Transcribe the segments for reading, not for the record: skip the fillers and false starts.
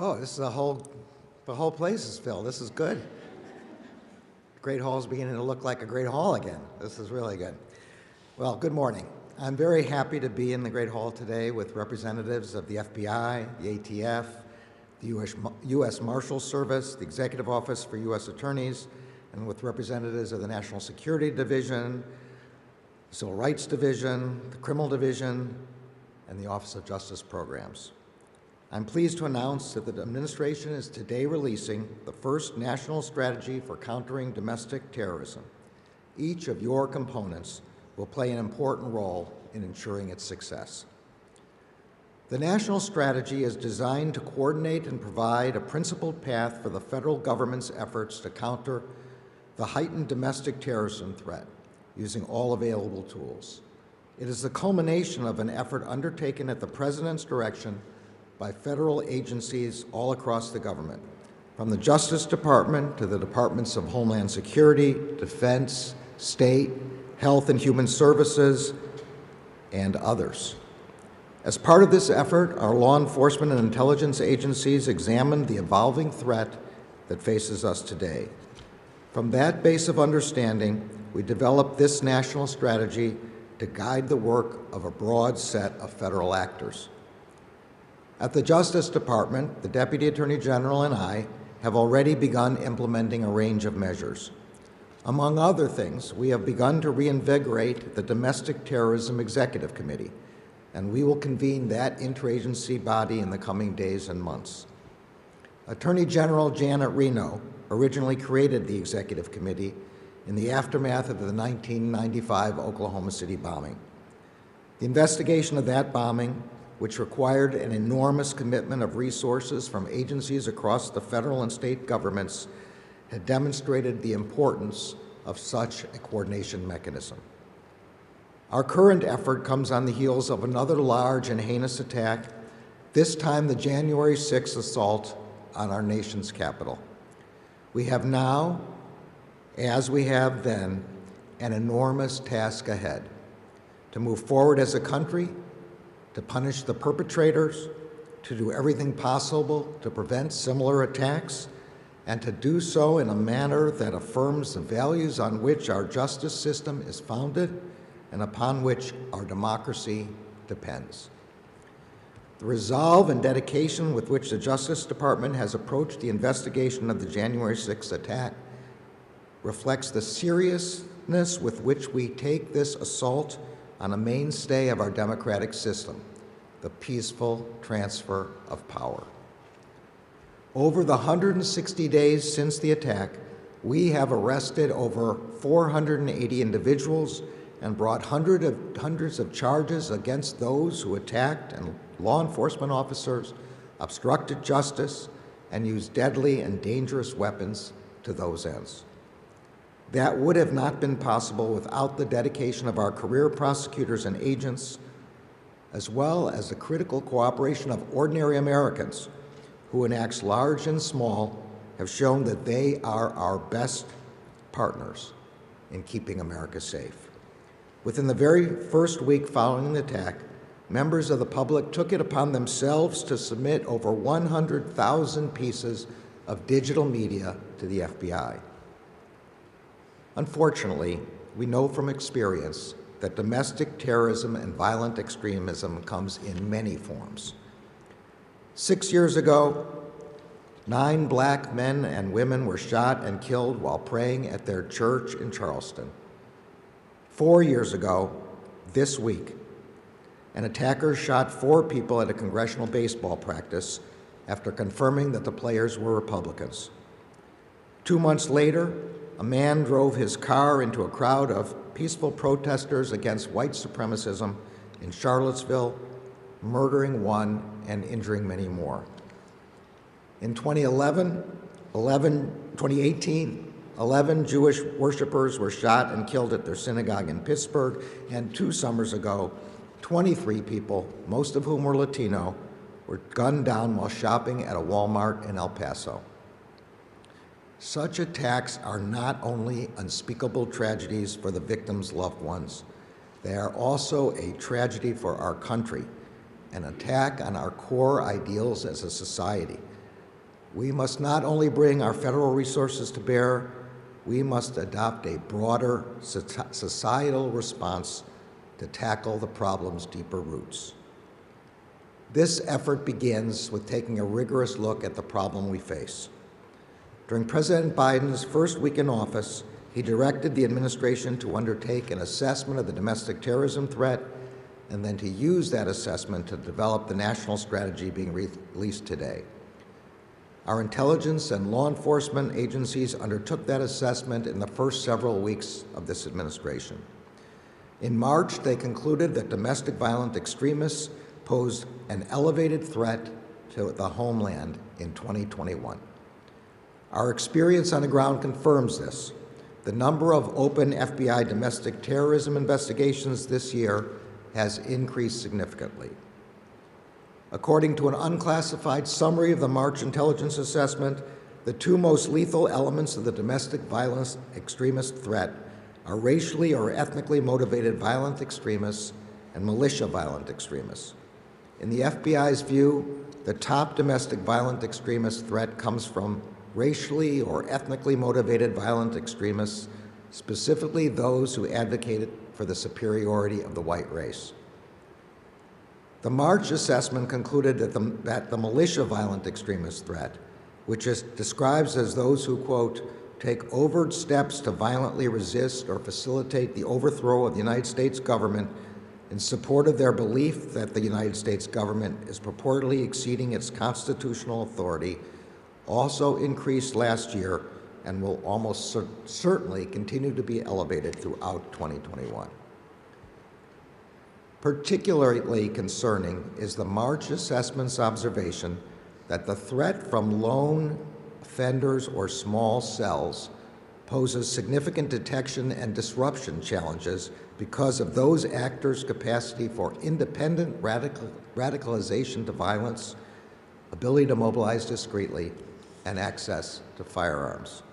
Oh, this is the whole place is filled. This is good. Great Hall is beginning to look like a great hall again. This is really good. Well, good morning. I'm very happy to be in the Great Hall today with representatives of the FBI, the ATF, the U.S. Marshals Service, the Executive Office for U.S. Attorneys, and with representatives of the National Security Division, the Civil Rights Division, the Criminal Division, and the Office of Justice Programs. I'm pleased to announce that the administration is today releasing the first national strategy for countering domestic terrorism. Each of your components will play an important role in ensuring its success. The national strategy is designed to coordinate and provide a principled path for the federal government's efforts to counter the heightened domestic terrorism threat using all available tools. It is the culmination of an effort undertaken at the President's direction by federal agencies all across the government, from the Justice Department to the Departments of Homeland Security, Defense, State, Health and Human Services, and others. As part of this effort, our law enforcement and intelligence agencies examined the evolving threat that faces us today. From that base of understanding, we developed this national strategy to guide the work of a broad set of federal actors. At the Justice Department, the Deputy Attorney General and I have already begun implementing a range of measures. Among other things, we have begun to reinvigorate the Domestic Terrorism Executive Committee, and we will convene that interagency body in the coming days and months. Attorney General Janet Reno originally created the Executive Committee in the aftermath of the 1995 Oklahoma City bombing. The investigation of that bombing, which required an enormous commitment of resources from agencies across the federal and state governments, had demonstrated the importance of such a coordination mechanism. Our current effort comes on the heels of another large and heinous attack, this time the January 6th assault on our nation's capital. We have now, as we have then, an enormous task ahead: to move forward as a country, to punish the perpetrators, to do everything possible to prevent similar attacks, and to do so in a manner that affirms the values on which our justice system is founded and upon which our democracy depends. The resolve and dedication with which the Justice Department has approached the investigation of the January 6th attack reflects the seriousness with which we take this assault on a mainstay of our democratic system, the peaceful transfer of power. Over the 160 days since the attack, we have arrested over 480 individuals and brought hundreds of charges against those who attacked and law enforcement officers, obstructed justice, and used deadly and dangerous weapons to those ends. That would have not been possible without the dedication of our career prosecutors and agents, as well as the critical cooperation of ordinary Americans who, in acts large and small, have shown that they are our best partners in keeping America safe. Within the very first week following the attack, members of the public took it upon themselves to submit over 100,000 pieces of digital media to the FBI. Unfortunately, we know from experience that domestic terrorism and violent extremism comes in many forms. 6 years ago, 9 black men and women were shot and killed while praying at their church in Charleston. 4 years ago, this week, an attacker shot 4 people at a congressional baseball practice after confirming that the players were Republicans. 2 months later, a man drove his car into a crowd of peaceful protesters against white supremacism in Charlottesville, murdering 1 and injuring many more. In 2018, 11 Jewish worshipers were shot and killed at their synagogue in Pittsburgh, and 2 summers ago, 23 people, most of whom were Latino, were gunned down while shopping at a Walmart in El Paso. Such attacks are not only unspeakable tragedies for the victims' loved ones, they are also a tragedy for our country, an attack on our core ideals as a society, We must not only bring our federal resources to bear, we must adopt a broader societal response to tackle the problem's deeper roots. This effort begins with taking a rigorous look at the problem we face. During President Biden's first week in office, he directed the administration to undertake an assessment of the domestic terrorism threat and then to use that assessment to develop the national strategy being released today. Our intelligence and law enforcement agencies undertook that assessment in the first several weeks of this administration. In March, they concluded that domestic violent extremists posed an elevated threat to the homeland in 2021. Our experience on the ground confirms this. The number of open FBI domestic terrorism investigations this year has increased significantly. According to an unclassified summary of the March intelligence assessment, the two most lethal elements of the domestic violence extremist threat are racially or ethnically motivated violent extremists and militia violent extremists. In the FBI's view, the top domestic violent extremist threat comes from racially or ethnically motivated violent extremists, specifically those who advocated for the superiority of the white race. The March assessment concluded that the militia violent extremist threat, which is described as those who, quote, take overt steps to violently resist or facilitate the overthrow of the United States government in support of their belief that the United States government is purportedly exceeding its constitutional authority, also increased last year and will almost certainly continue to be elevated throughout 2021. Particularly concerning is the March assessment's observation that the threat from lone offenders or small cells poses significant detection and disruption challenges because of those actors' capacity for independent radicalization to violence, ability to mobilize discreetly, and access to firearms.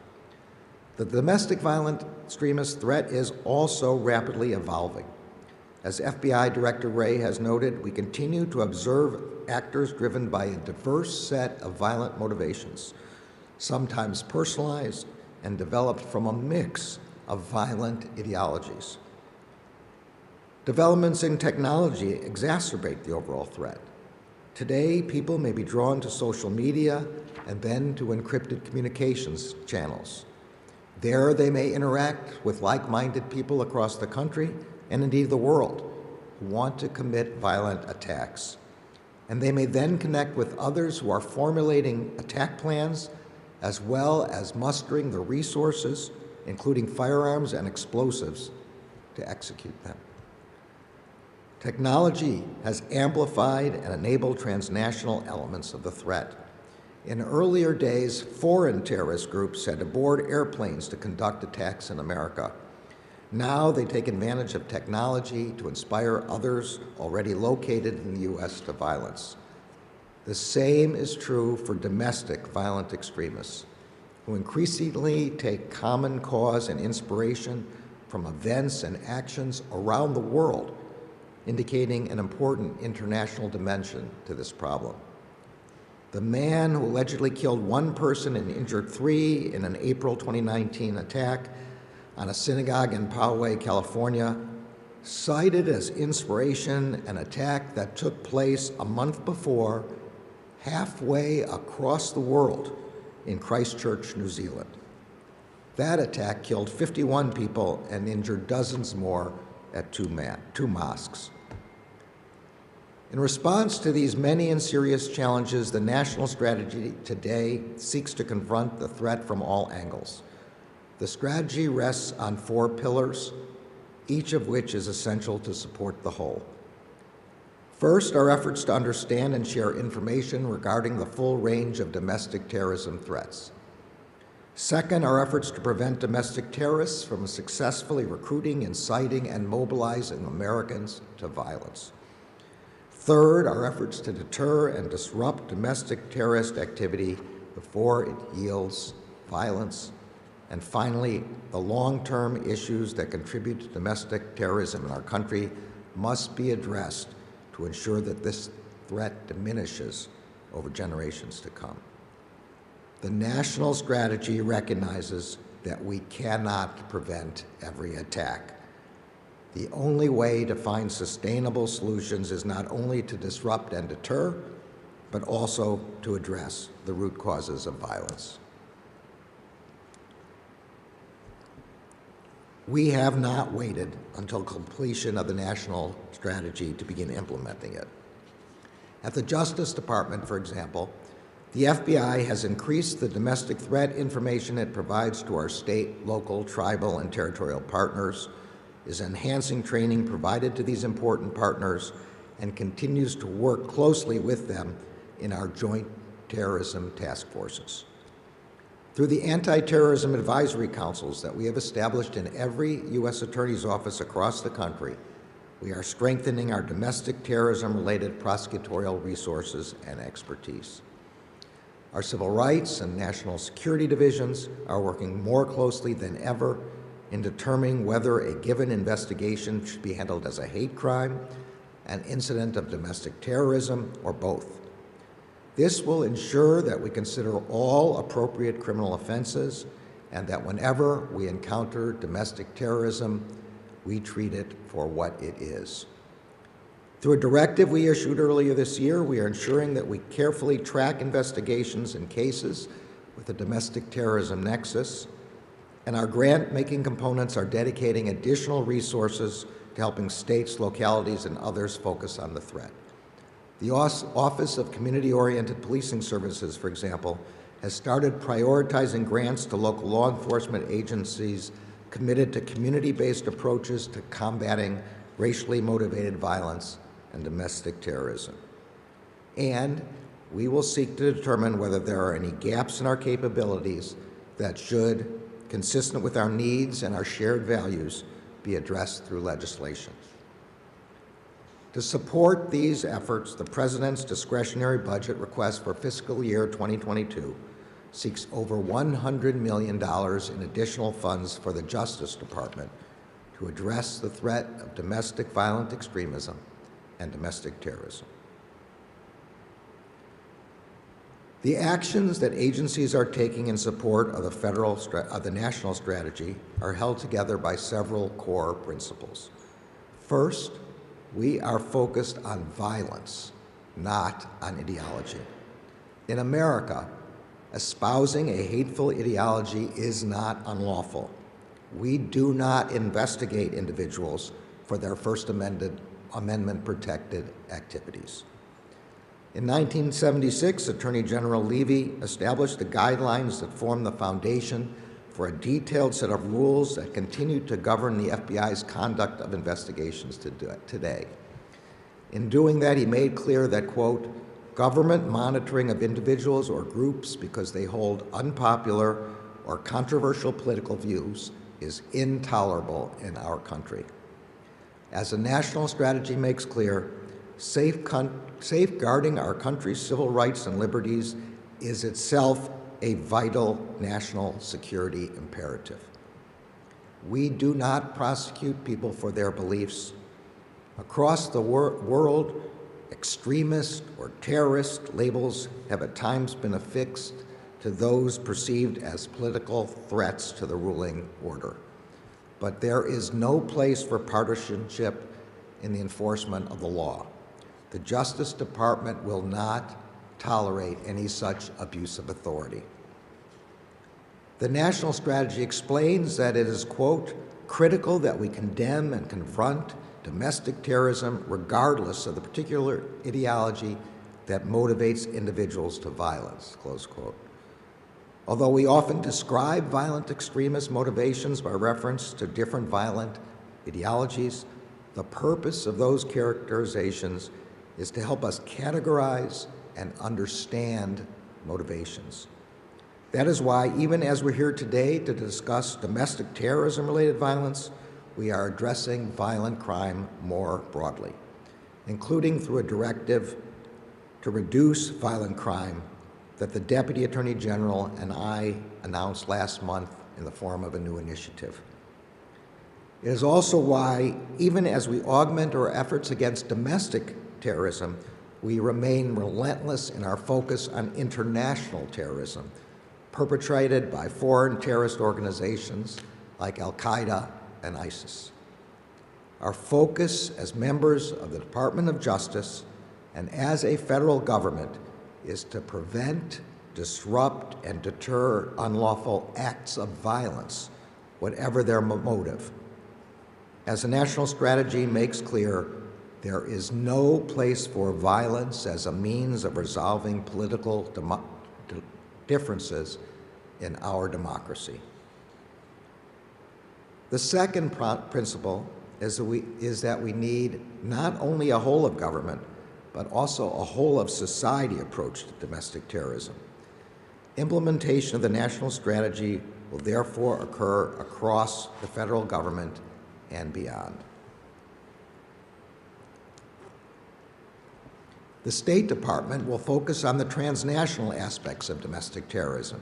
The domestic violent extremist threat is also rapidly evolving. As FBI Director Wray has noted, we continue to observe actors driven by a diverse set of violent motivations, sometimes personalized and developed from a mix of violent ideologies. Developments in technology exacerbate the overall threat. Today, people may be drawn to social media and then to encrypted communications channels. There, they may interact with like-minded people across the country and indeed the world who want to commit violent attacks. And they may then connect with others who are formulating attack plans as well as mustering the resources, including firearms and explosives, to execute them. Technology has amplified and enabled transnational elements of the threat. In earlier days, foreign terrorist groups had to board airplanes to conduct attacks in America. Now they take advantage of technology to inspire others already located in the U.S. to violence. The same is true for domestic violent extremists, who increasingly take common cause and inspiration from events and actions around the world, indicating an important international dimension to this problem. The man who allegedly killed one person and injured three in an April 2019 attack on a synagogue in Poway, California, cited as inspiration an attack that took place a month before halfway across the world in Christchurch, New Zealand. That attack killed 51 people and injured dozens more at two mosques. In response to these many and serious challenges, the national strategy today seeks to confront the threat from all angles. The strategy rests on 4 pillars, each of which is essential to support the whole. First, our efforts to understand and share information regarding the full range of domestic terrorism threats. Second, our efforts to prevent domestic terrorists from successfully recruiting, inciting, and mobilizing Americans to violence. Third, our efforts to deter and disrupt domestic terrorist activity before it yields violence. And finally, the long-term issues that contribute to domestic terrorism in our country must be addressed to ensure that this threat diminishes over generations to come. The national strategy recognizes that we cannot prevent every attack. The only way to find sustainable solutions is not only to disrupt and deter, but also to address the root causes of violence. We have not waited until completion of the national strategy to begin implementing it. At the Justice Department, for example, the FBI has increased the domestic threat information it provides to our state, local, tribal, and territorial partners, is enhancing training provided to these important partners, and continues to work closely with them in our joint terrorism task forces. Through the anti-terrorism advisory councils that we have established in every U.S. Attorney's office across the country, we are strengthening our domestic terrorism-related prosecutorial resources and expertise. Our civil rights and national security divisions are working more closely than ever in determining whether a given investigation should be handled as a hate crime, an incident of domestic terrorism, or both. This will ensure that we consider all appropriate criminal offenses and that whenever we encounter domestic terrorism, we treat it for what it is. Through a directive we issued earlier this year, we are ensuring that we carefully track investigations in cases with a domestic terrorism nexus, and our grant-making components are dedicating additional resources to helping states, localities, and others focus on the threat. The Office of Community-Oriented Policing Services, for example, has started prioritizing grants to local law enforcement agencies committed to community-based approaches to combating racially motivated violence and domestic terrorism. And we will seek to determine whether there are any gaps in our capabilities that should, consistent with our needs and our shared values, be addressed through legislation. To support these efforts, the President's discretionary budget request for fiscal year 2022 seeks over $100 million in additional funds for the Justice Department to address the threat of domestic violent extremism and domestic terrorism. The actions that agencies are taking in support of the national strategy are held together by several core principles. First, we are focused on violence, not on ideology. In America, espousing a hateful ideology is not unlawful. We do not investigate individuals for their First Amendment-protected activities. In 1976, Attorney General Levy established the guidelines that form the foundation for a detailed set of rules that continue to govern the FBI's conduct of investigations today. In doing that, he made clear that, quote, government monitoring of individuals or groups because they hold unpopular or controversial political views is intolerable in our country. As the national strategy makes clear, safeguarding our country's civil rights and liberties is itself a vital national security imperative. We do not prosecute people for their beliefs. Across the world, extremist or terrorist labels have at times been affixed to those perceived as political threats to the ruling order. But there is no place for partisanship in the enforcement of the law. The Justice Department will not tolerate any such abuse of authority. The national strategy explains that it is, quote, critical that we condemn and confront domestic terrorism regardless of the particular ideology that motivates individuals to violence, close quote. Although we often describe violent extremist motivations by reference to different violent ideologies, the purpose of those characterizations is to help us categorize and understand motivations. That is why, even as we're here today to discuss domestic terrorism-related violence, we are addressing violent crime more broadly, including through a directive to reduce violent crime that the Deputy Attorney General and I announced last month in the form of a new initiative. It is also why, even as we augment our efforts against domestic terrorism, we remain relentless in our focus on international terrorism, perpetrated by foreign terrorist organizations like Al-Qaeda and ISIS. Our focus as members of the Department of Justice and as a federal government is to prevent, disrupt, and deter unlawful acts of violence, whatever their motive. As the national strategy makes clear, there is no place for violence as a means of resolving political differences in our democracy. The second principle is that we need not only a whole of government, but also a whole of society approach to domestic terrorism. Implementation of the national strategy will therefore occur across the federal government and beyond. The State Department will focus on the transnational aspects of domestic terrorism,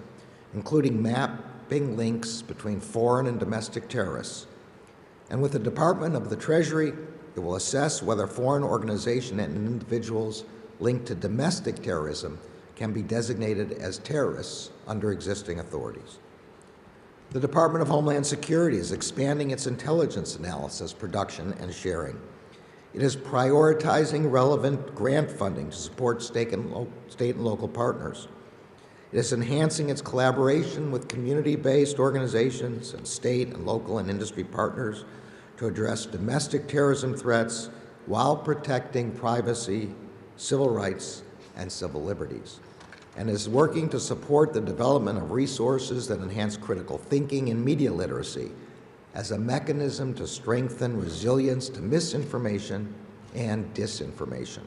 including mapping links between foreign and domestic terrorists. And with the Department of the Treasury, it will assess whether foreign organizations and individuals linked to domestic terrorism can be designated as terrorists under existing authorities. The Department of Homeland Security is expanding its intelligence analysis, production, and sharing. It is prioritizing relevant grant funding to support state and local partners. It is enhancing its collaboration with community-based organizations and state and local and industry partners to address domestic terrorism threats while protecting privacy, civil rights, and civil liberties, and is working to support the development of resources that enhance critical thinking and media literacy as a mechanism to strengthen resilience to misinformation and disinformation.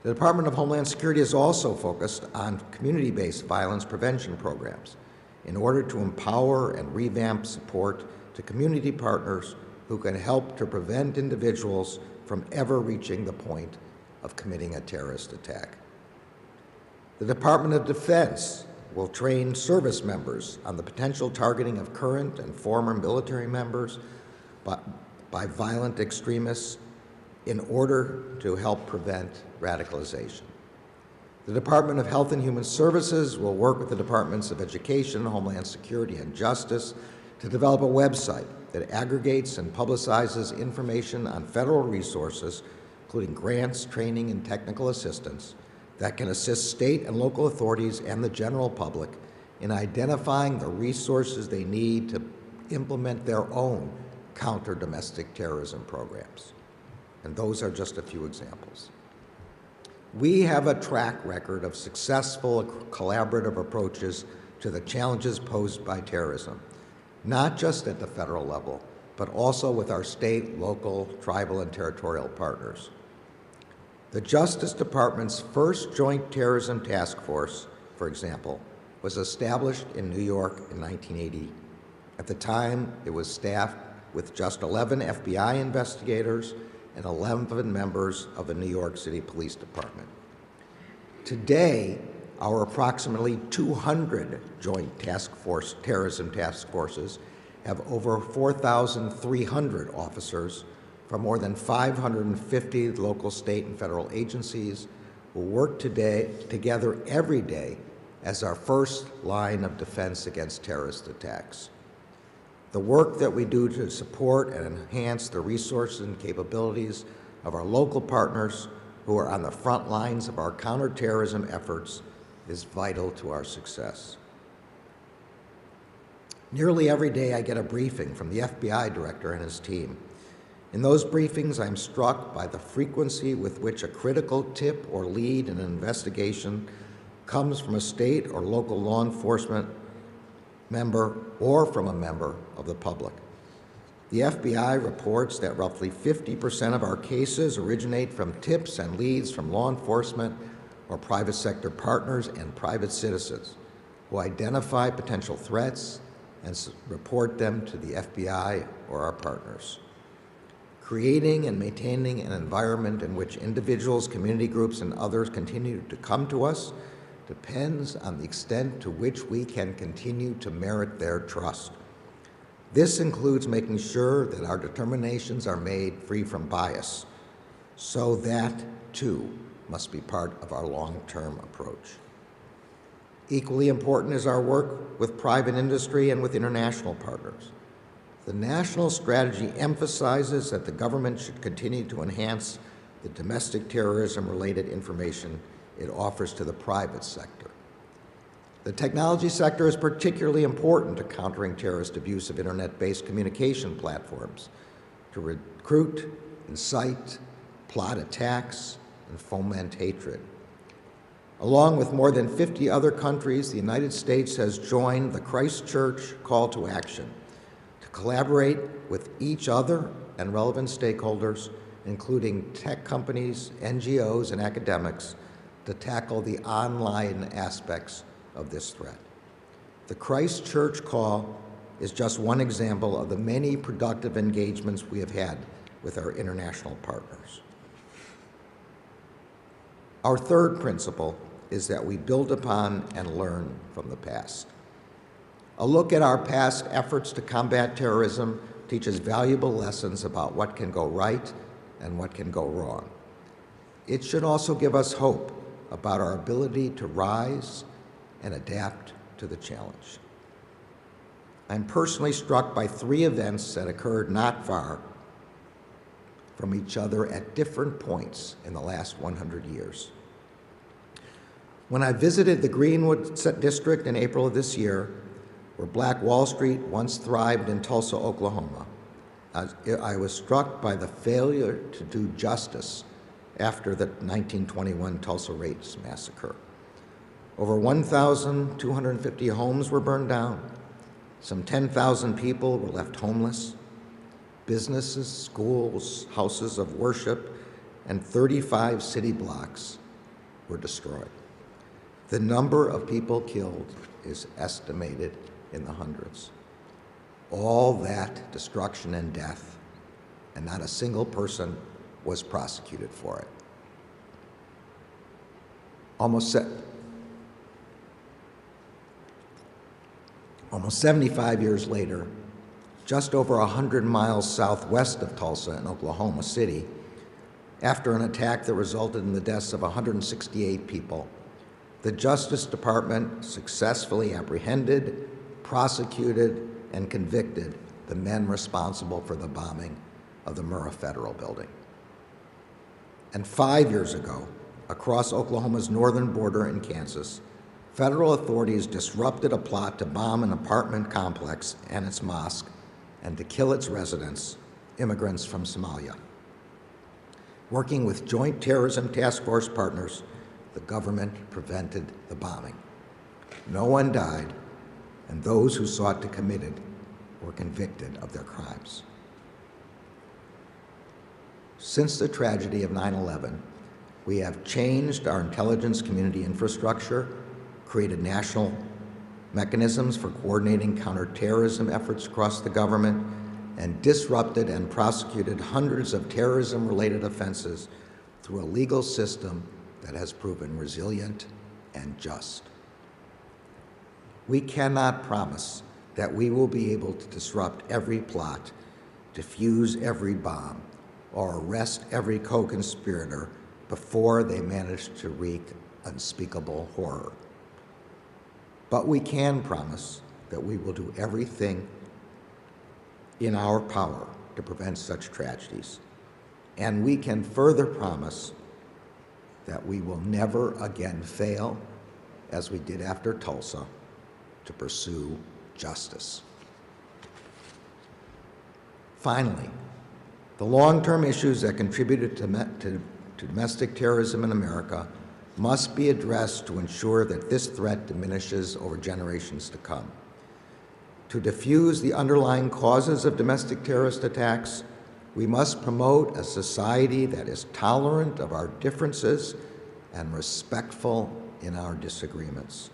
The Department of Homeland Security is also focused on community-based violence prevention programs in order to empower and revamp support to community partners who can help to prevent individuals from ever reaching the point of committing a terrorist attack. The Department of Defense will train service members on the potential targeting of current and former military members by violent extremists in order to help prevent radicalization. The Department of Health and Human Services will work with the Departments of Education, Homeland Security, and Justice to develop a website that aggregates and publicizes information on federal resources, including grants, training, and technical assistance, that can assist state and local authorities and the general public in identifying the resources they need to implement their own counter-domestic terrorism programs. And those are just a few examples. We have a track record of successful collaborative approaches to the challenges posed by terrorism, not just at the federal level, but also with our state, local, tribal, and territorial partners. The Justice Department's first Joint Terrorism Task Force, for example, was established in New York in 1980. At the time, it was staffed with just 11 FBI investigators and 11 members of the New York City Police Department. Today, our approximately 200 Joint Terrorism Task Forces have over 4,300 officers from more than 550 local, state, and federal agencies who work together every day as our first line of defense against terrorist attacks. The work that we do to support and enhance the resources and capabilities of our local partners who are on the front lines of our counterterrorism efforts is vital to our success. Nearly every day I get a briefing from the FBI director and his team. In those briefings, I'm struck by the frequency with which a critical tip or lead in an investigation comes from a state or local law enforcement member or from a member of the public. The FBI reports that roughly 50% of our cases originate from tips and leads from law enforcement or private sector partners and private citizens who identify potential threats and report them to the FBI or our partners. Creating and maintaining an environment in which individuals, community groups, and others continue to come to us depends on the extent to which we can continue to merit their trust. This includes making sure that our determinations are made free from bias, so that, too, must be part of our long-term approach. Equally important is our work with private industry and with international partners. The national strategy emphasizes that the government should continue to enhance the domestic terrorism-related information it offers to the private sector. The technology sector is particularly important to countering terrorist abuse of internet-based communication platforms to recruit, incite, plot attacks, and foment hatred. Along with more than 50 other countries, the United States has joined the Christchurch call to action to collaborate with each other and relevant stakeholders, including tech companies, NGOs, and academics, to tackle the online aspects of this threat. The Christchurch call is just one example of the many productive engagements we have had with our international partners. Our third principle is that we build upon and learn from the past. A look at our past efforts to combat terrorism teaches valuable lessons about what can go right and what can go wrong. It should also give us hope about our ability to rise and adapt to the challenge. I'm personally struck by three events that occurred not far from each other at different points in the last 100 years. When I visited the Greenwood district in April of this year, where Black Wall Street once thrived in Tulsa, Oklahoma, I was struck by the failure to do justice after the 1921 Tulsa Race Massacre. Over 1,250 homes were burned down. Some 10,000 people were left homeless. Businesses, schools, houses of worship, and 35 city blocks were destroyed. The number of people killed is estimated in the hundreds. All that destruction and death, and not a single person was prosecuted for it. Almost 75 years later, just over 100 miles southwest of Tulsa in Oklahoma City, after an attack that resulted in the deaths of 168 people, the Justice Department successfully apprehended, prosecuted, and convicted the men responsible for the bombing of the Murrah Federal Building. And 5 years ago, across Oklahoma's northern border in Kansas, federal authorities disrupted a plot to bomb an apartment complex and its mosque and to kill its residents, immigrants from Somalia. Working with Joint Terrorism Task Force partners, the government prevented the bombing. No one died, and those who sought to commit it were convicted of their crimes. Since the tragedy of 9/11, we have changed our intelligence community infrastructure, created national mechanisms for coordinating counterterrorism efforts across the government, and disrupted and prosecuted hundreds of terrorism-related offenses through a legal system that has proven resilient and just. We cannot promise that we will be able to disrupt every plot, defuse every bomb, or arrest every co-conspirator before they manage to wreak unspeakable horror. But we can promise that we will do everything in our power to prevent such tragedies. And we can further promise that we will never again fail, as we did after Tulsa, to pursue justice. Finally, the long-term issues that contributed to domestic terrorism in America must be addressed to ensure that this threat diminishes over generations to come. To diffuse the underlying causes of domestic terrorist attacks, we must promote a society that is tolerant of our differences and respectful in our disagreements.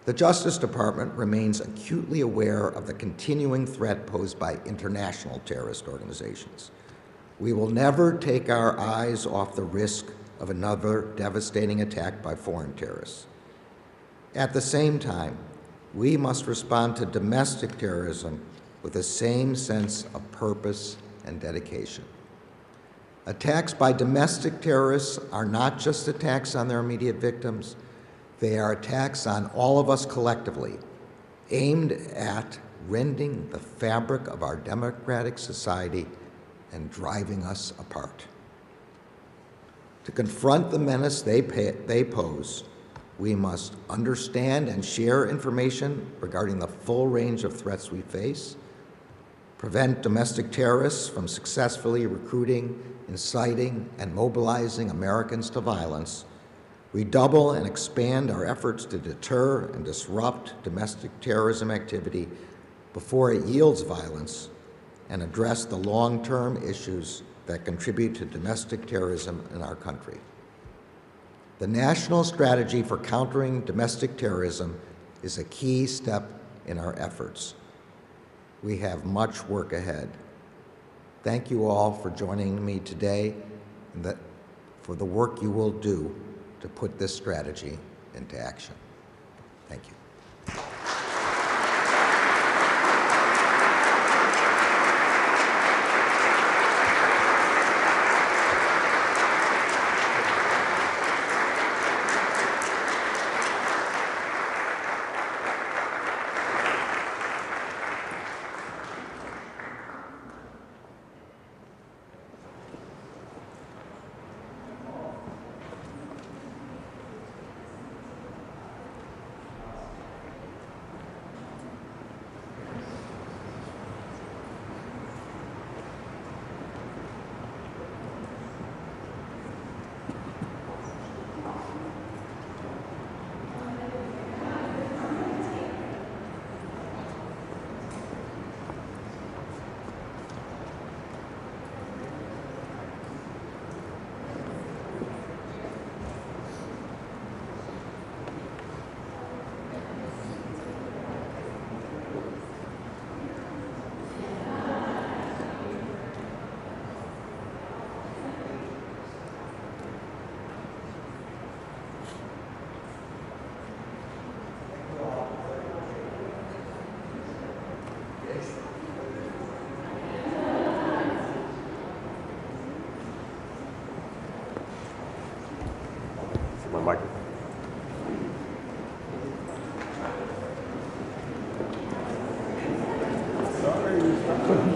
The Justice Department remains acutely aware of the continuing threat posed by international terrorist organizations. We will never take our eyes off the risk of another devastating attack by foreign terrorists. At the same time, we must respond to domestic terrorism with the same sense of purpose and dedication. Attacks by domestic terrorists are not just attacks on their immediate victims, they are attacks on all of us collectively, aimed at rending the fabric of our democratic society and driving us apart. To confront the menace they pose, we must understand and share information regarding the full range of threats we face, prevent domestic terrorists from successfully recruiting, inciting, and mobilizing Americans to violence, redouble and expand our efforts to deter and disrupt domestic terrorism activity before it yields violence, and address the long-term issues that contribute to domestic terrorism in our country. The national strategy for countering domestic terrorism is a key step in our efforts. We have much work ahead. Thank you all for joining me today and for the work you will do to put this strategy into action. Thank you. My microphone. Sorry.